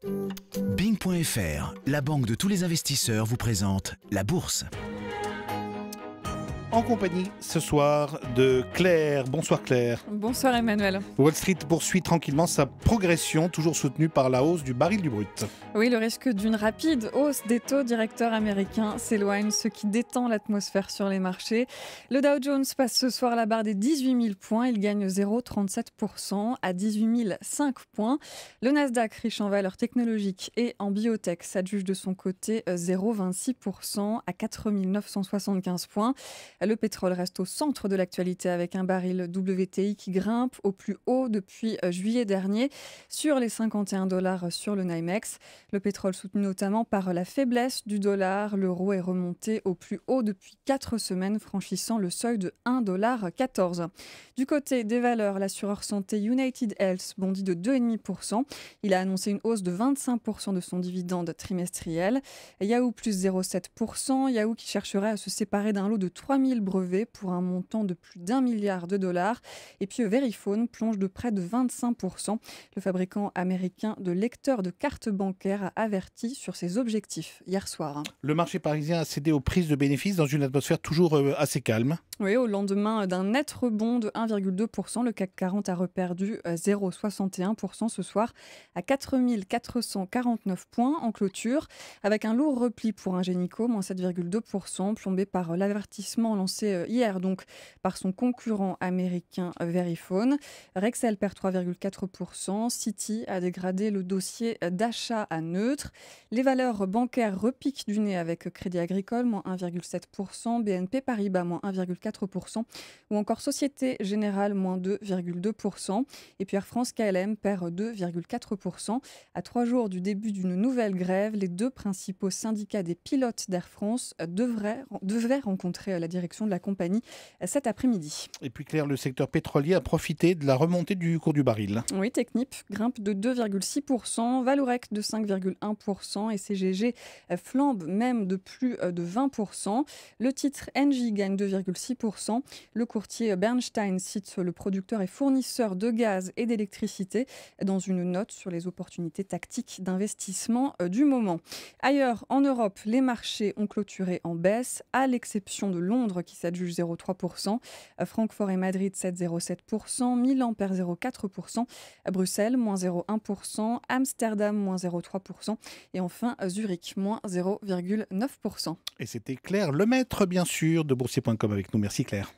Bing.fr, la banque de tous les investisseurs, vous présente la bourse. En compagnie ce soir de Claire. Bonsoir Claire. Bonsoir Emmanuel. Wall Street poursuit tranquillement sa progression, toujours soutenue par la hausse du baril du brut. Oui, le risque d'une rapide hausse des taux directeurs américains s'éloigne, ce qui détend l'atmosphère sur les marchés. Le Dow Jones passe ce soir la barre des 18 000 points. Il gagne 0,37% à 18 005 points. Le Nasdaq, riche en valeurs technologiques et en biotech, s'adjuge de son côté 0,26% à 4 975 points. Le pétrole reste au centre de l'actualité avec un baril WTI qui grimpe au plus haut depuis juillet dernier sur les $51 sur le NYMEX. Le pétrole soutenu notamment par la faiblesse du dollar. L'euro est remonté au plus haut depuis 4 semaines, franchissant le seuil de $1,14. Du côté des valeurs, l'assureur santé United Health bondit de 2,5%. Il a annoncé une hausse de 25% de son dividende trimestriel. Yahoo plus 0,7%. Yahoo qui chercherait à se séparer d'un lot de 3000 brevets pour un montant de plus d'$1 milliard. Et puis Verifone plonge de près de 25%. Le fabricant américain de lecteurs de cartes bancaires a averti sur ses objectifs hier soir. Le marché parisien a cédé aux prises de bénéfices dans une atmosphère toujours assez calme. Oui, au lendemain d'un net rebond de 1,2%, le CAC 40 a reperdu 0,61% ce soir à 4 449 points en clôture, avec un lourd repli pour Ingenico, moins 7,2%, plombé par l'avertissement lancé hier donc par son concurrent américain Verifone. Rexel perd 3,4%, Citi a dégradé le dossier d'achat à neutre. Les valeurs bancaires repiquent du nez avec Crédit Agricole, moins 1,7%, BNP Paribas, moins 1,4%, ou encore Société Générale, moins 2,2%. Et puis Air France KLM perd 2,4%. À 3 jours du début d'une nouvelle grève, les deux principaux syndicats des pilotes d'Air France devraient rencontrer la direction de la compagnie cet après-midi. Et puis Claire, le secteur pétrolier a profité de la remontée du cours du baril. Oui, Technip grimpe de 2,6%, Vallourec de 5,1% et CGG flambe même de plus de 20%. Le titre Engie gagne 2,6%. Le courtier Bernstein cite le producteur et fournisseur de gaz et d'électricité dans une note sur les opportunités tactiques d'investissement du moment. Ailleurs, en Europe, les marchés ont clôturé en baisse, à l'exception de Londres qui s'adjuge 0,3%, Francfort et Madrid 7,07%, Milan perd 0,4%, Bruxelles moins 0,1%, Amsterdam moins 0,3% et enfin Zurich moins 0,9%. Et c'était Claire Lemaître, bien sûr, de boursier.com avec nous. Merci Claire.